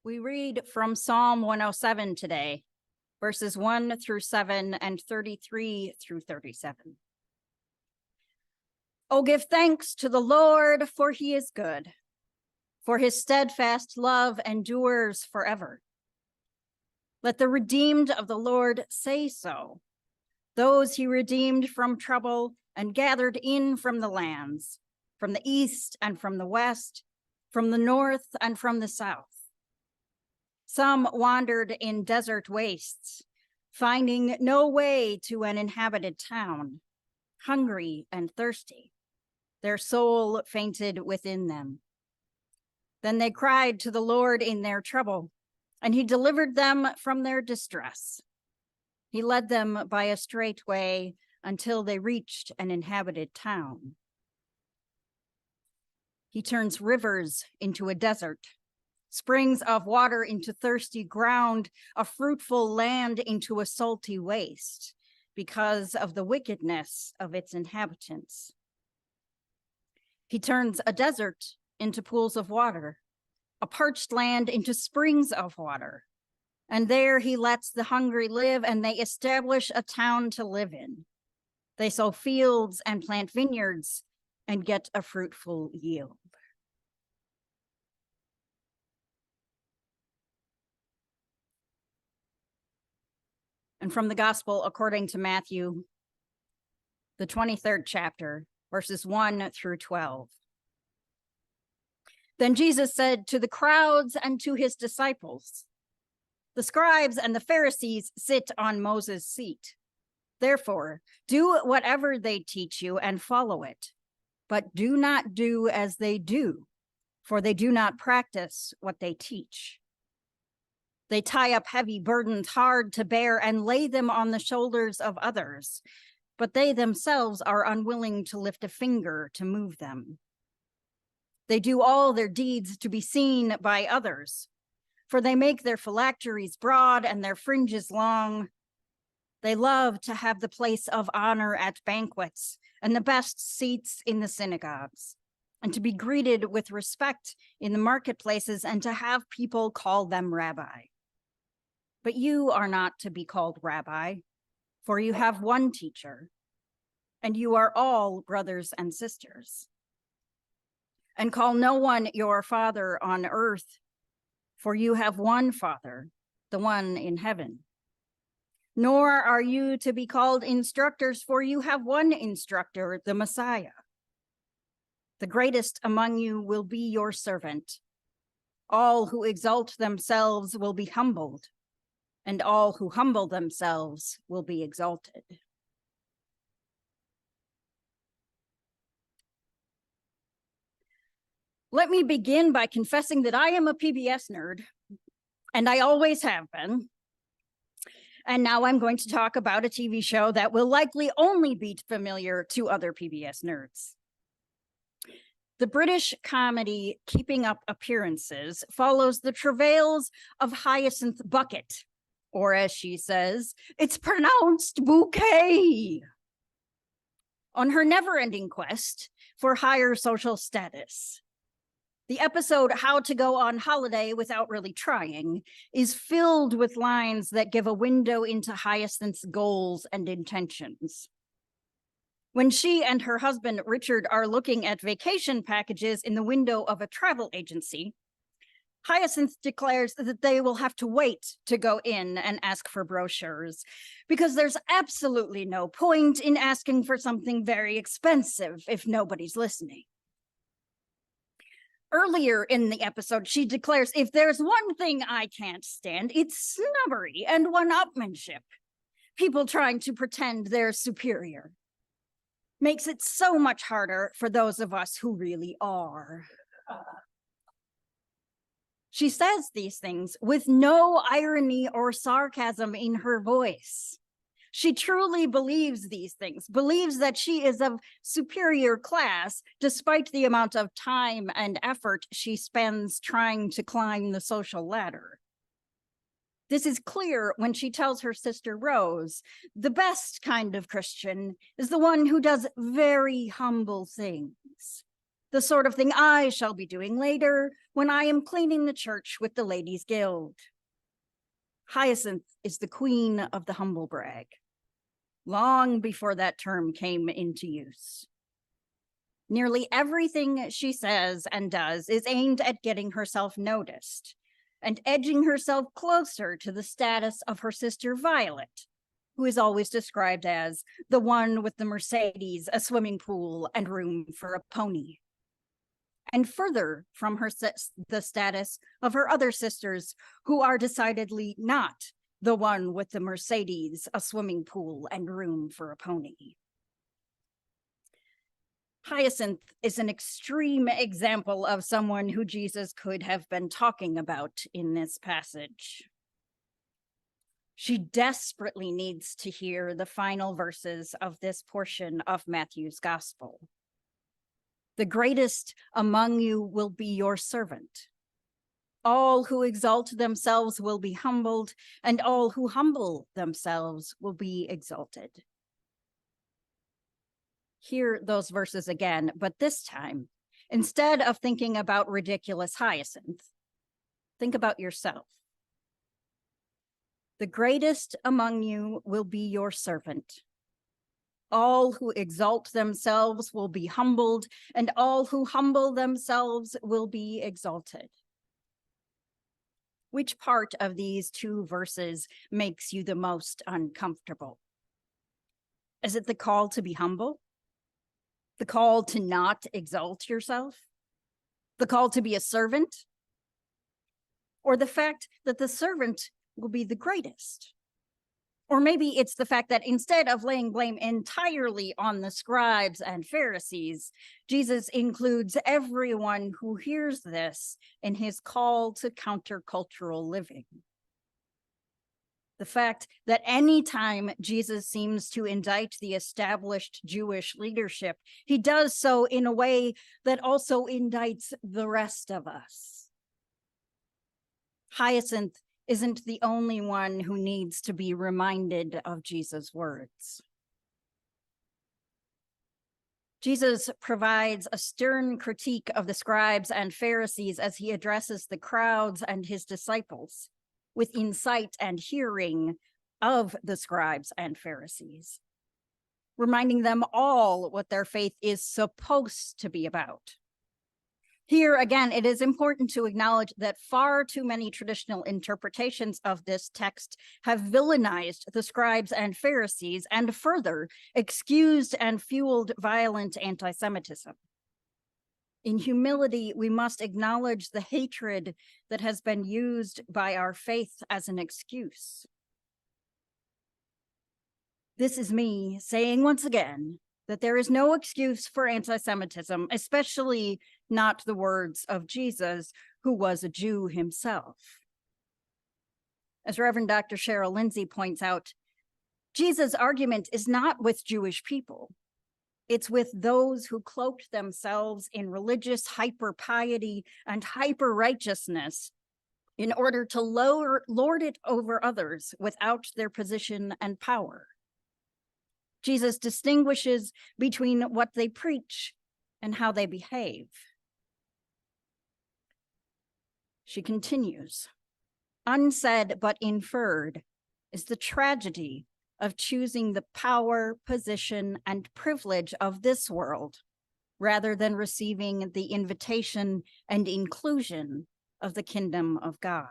We read from Psalm 107 today, verses 1 through 7 and 33 through 37. Oh, give thanks to the Lord, for he is good, for his steadfast love endures forever. Let the redeemed of the Lord say so, those he redeemed from trouble and gathered in from the lands, from the east and from the west, from the north and from the south. Some wandered in desert wastes, finding no way to an inhabited town, hungry and thirsty. Their soul fainted within them. Then they cried to the Lord in their trouble, and he delivered them from their distress. He led them by a straight way until they reached an inhabited town. He turns rivers into a desert, springs of water into thirsty ground, a fruitful land into a salty waste, because of the wickedness of its inhabitants. He turns a desert into pools of water, a parched land into springs of water. And there he lets the hungry live, and they establish a town to live in. They sow fields and plant vineyards and get a fruitful yield. And from the Gospel according to Matthew, the 23rd chapter, verses 1 through 12. Then Jesus said to the crowds and to his disciples, "The scribes and the Pharisees sit on Moses' seat. Therefore, do whatever they teach you and follow it, but do not do as they do, for they do not practice what they teach. They tie up heavy burdens hard to bear and lay them on the shoulders of others, but they themselves are unwilling to lift a finger to move them. They do all their deeds to be seen by others, for they make their phylacteries broad and their fringes long. They love to have the place of honor at banquets and the best seats in the synagogues, and to be greeted with respect in the marketplaces and to have people call them rabbi. But you are not to be called rabbi, for you have one teacher, and you are all brothers and sisters. And call no one your father on earth, for you have one Father, the one in heaven. Nor are you to be called instructors, for you have one instructor, the Messiah. The greatest among you will be your servant. All who exalt themselves will be humbled, and all who humble themselves will be exalted." Let me begin by confessing that I am a PBS nerd, and I always have been. And now I'm going to talk about a TV show that will likely only be familiar to other PBS nerds. The British comedy Keeping Up Appearances follows the travails of Hyacinth Bucket, or as she says, it's pronounced bouquet, on her never-ending quest for higher social status. The episode, How to Go on Holiday Without Really Trying, is filled with lines that give a window into Hyacinth's goals and intentions. When she and her husband, Richard, are looking at vacation packages in the window of a travel agency, Hyacinth declares that they will have to wait to go in and ask for brochures, because there's absolutely no point in asking for something very expensive if nobody's listening. Earlier in the episode, she declares, if there's one thing I can't stand, it's snobbery and one-upmanship. People trying to pretend they're superior. Makes it so much harder for those of us who really are. She says these things with no irony or sarcasm in her voice. She truly believes these things, believes that she is of superior class, despite the amount of time and effort she spends trying to climb the social ladder. This is clear when she tells her sister Rose, the best kind of Christian is the one who does very humble things. the sort of thing I shall be doing later when I am cleaning the church with the Ladies' Guild. Hyacinth is the queen of the humble brag, long before that term came into use. Nearly everything she says and does is aimed at getting herself noticed and edging herself closer to the status of her sister Violet, who is always described as the one with the Mercedes, a swimming pool, and room for a pony. And further from the status of her other sisters, who are decidedly not the one with the Mercedes, a swimming pool, and room for a pony. Hyacinth is an extreme example of someone who Jesus could have been talking about in this passage. She desperately needs to hear the final verses of this portion of Matthew's gospel. The greatest among you will be your servant. All who exalt themselves will be humbled, and all who humble themselves will be exalted. Hear those verses again, but this time, instead of thinking about ridiculous Hyacinth, think about yourself. The greatest among you will be your servant. All who exalt themselves will be humbled, and all who humble themselves will be exalted. Which part of these two verses makes you the most uncomfortable? Is it the call to be humble? The call to not exalt yourself? The call to be a servant? Or the fact that the servant will be the greatest? Or maybe it's the fact that instead of laying blame entirely on the scribes and Pharisees, Jesus includes everyone who hears this in his call to countercultural living. The fact that anytime Jesus seems to indict the established Jewish leadership, he does so in a way that also indicts the rest of us. Hyacinth isn't the only one who needs to be reminded of Jesus' words. Jesus provides a stern critique of the scribes and Pharisees as he addresses the crowds and his disciples with insight and hearing of the scribes and Pharisees, reminding them all what their faith is supposed to be about. Here again, it is important to acknowledge that far too many traditional interpretations of this text have villainized the scribes and Pharisees and further excused and fueled violent anti-Semitism. In humility, we must acknowledge the hatred that has been used by our faith as an excuse. This is me saying once again that there is no excuse for anti-Semitism, especially not the words of Jesus, who was a Jew himself. As Reverend Dr. Cheryl Lindsay points out, Jesus' argument is not with Jewish people. It's with those who cloaked themselves in religious hyper-piety and hyper-righteousness in order to lord it over others without their position and power. Jesus distinguishes between what they preach and how they behave. She continues, unsaid but inferred is the tragedy of choosing the power, position, and privilege of this world, rather than receiving the invitation and inclusion of the kingdom of God.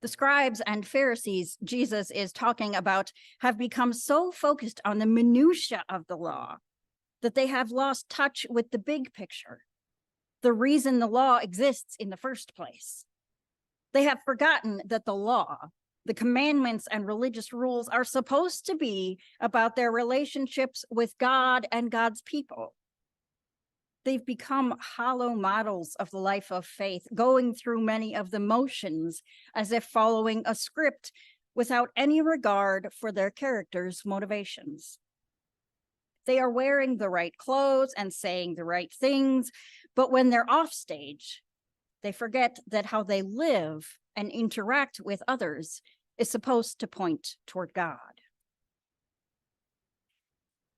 The scribes and Pharisees Jesus is talking about have become so focused on the minutia of the law that they have lost touch with the big picture, the reason the law exists in the first place. They have forgotten that the law, the commandments and religious rules are supposed to be about their relationships with God and God's people. They've become hollow models of the life of faith, going through many of the motions as if following a script without any regard for their characters' motivations. They are wearing the right clothes and saying the right things, but when they're off stage, they forget that how they live and interact with others is supposed to point toward God.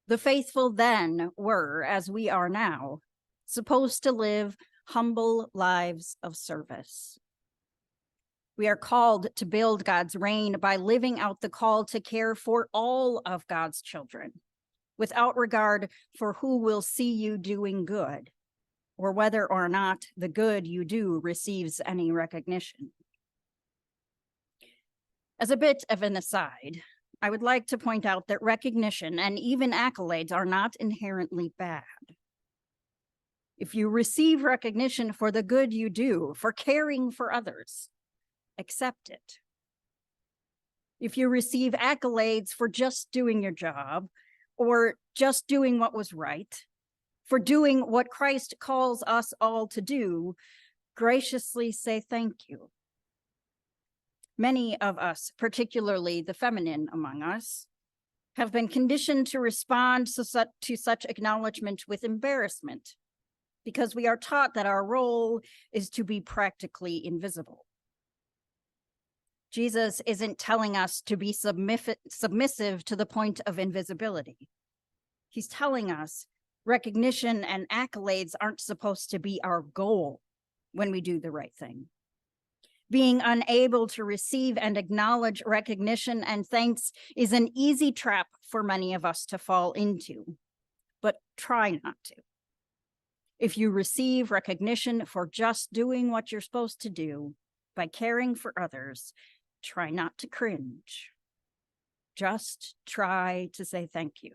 The faithful then were, as we are now, supposed to live humble lives of service. We are called to build God's reign by living out the call to care for all of God's children, without regard for who will see you doing good, or whether or not the good you do receives any recognition. As a bit of an aside, I would like to point out that recognition and even accolades are not inherently bad. If you receive recognition for the good you do, for caring for others, accept it. If you receive accolades for just doing your job, or just doing what was right, for doing what Christ calls us all to do, graciously say thank you. Many of us, particularly the feminine among us, have been conditioned to respond to such acknowledgement with embarrassment, because we are taught that our role is to be practically invisible. Jesus isn't telling us to be submissive to the point of invisibility. He's telling us recognition and accolades aren't supposed to be our goal when we do the right thing. Being unable to receive and acknowledge recognition and thanks is an easy trap for many of us to fall into, but try not to. If you receive recognition for just doing what you're supposed to do by caring for others, try not to cringe. Just try to say thank you.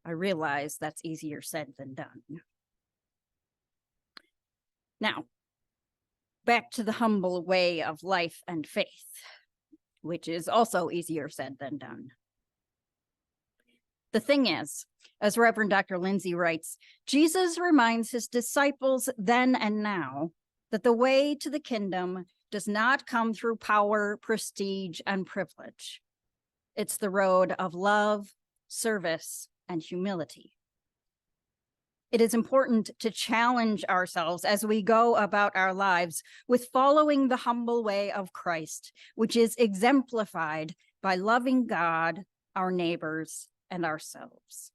I realize that's easier said than done. Now, back to the humble way of life and faith, which is also easier said than done. The thing is, as Reverend Dr. Lindsay writes, Jesus reminds his disciples then and now that the way to the kingdom does not come through power, prestige, and privilege. It's the road of love, service, and humility. It is important to challenge ourselves as we go about our lives with following the humble way of Christ, which is exemplified by loving God, our neighbors, and ourselves.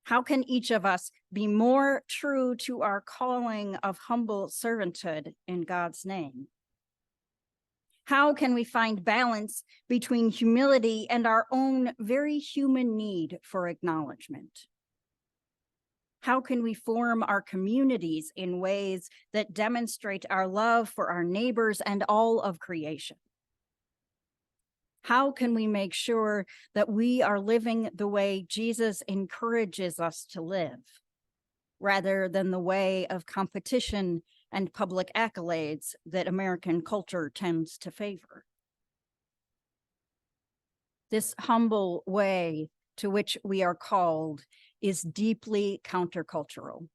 How can each of us be more true to our calling of humble servanthood in God's name? How can we find balance between humility and our own very human need for acknowledgement? How can we form our communities in ways that demonstrate our love for our neighbors and all of creation? How can we make sure that we are living the way Jesus encourages us to live, rather than the way of competition and public accolades that American culture tends to favor? This humble way to which we are called is deeply countercultural.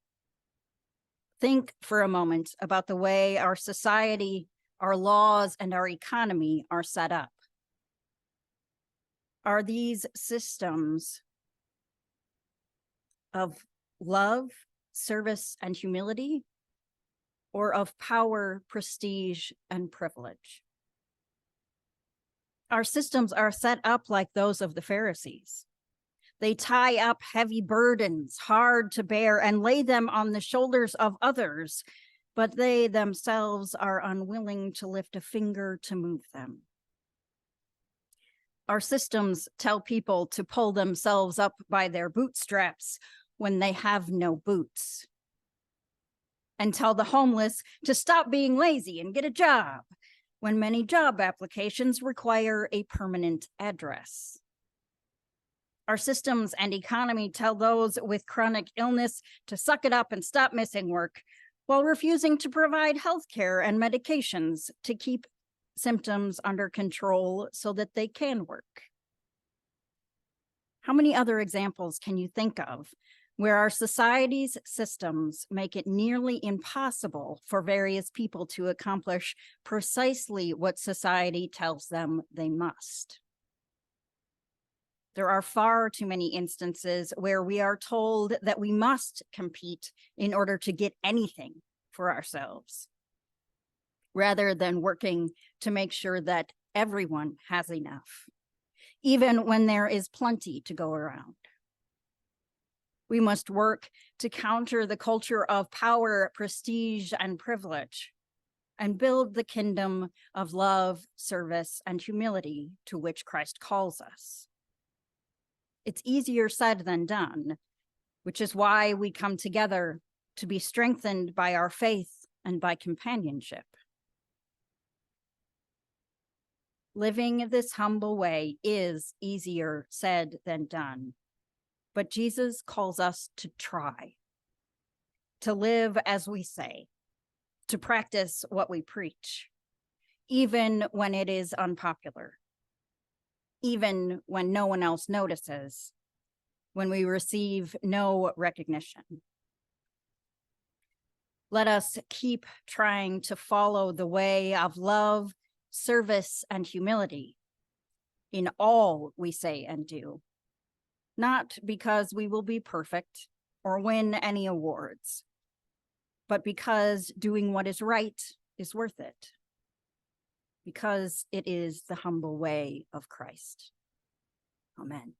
Think for a moment about the way our society, our laws, and our economy are set up. Are these systems of love, service, and humility, or of power, prestige, and privilege? Our systems are set up like those of the Pharisees. They tie up heavy burdens, hard to bear, and lay them on the shoulders of others, but they themselves are unwilling to lift a finger to move them. Our systems tell people to pull themselves up by their bootstraps when they have no boots, and tell the homeless to stop being lazy and get a job when many job applications require a permanent address. Our systems and economy tell those with chronic illness to suck it up and stop missing work, while refusing to provide health care and medications to keep symptoms under control so that they can work. How many other examples can you think of where our society's systems make it nearly impossible for various people to accomplish precisely what society tells them they must? There are far too many instances where we are told that we must compete in order to get anything for ourselves, rather than working to make sure that everyone has enough. even when there is plenty to go around. We must work to counter the culture of power, prestige, and privilege, and build the kingdom of love, service, and humility to which Christ calls us. It's easier said than done, which is why we come together to be strengthened by our faith and by companionship. Living this humble way is easier said than done, but Jesus calls us to try, to live as we say, to practice what we preach, even when it is unpopular, even when no one else notices, when we receive no recognition. Let us keep trying to follow the way of love, service, and humility in all we say and do, not because we will be perfect or win any awards, but because doing what is right is worth it, because it is the humble way of Christ. Amen.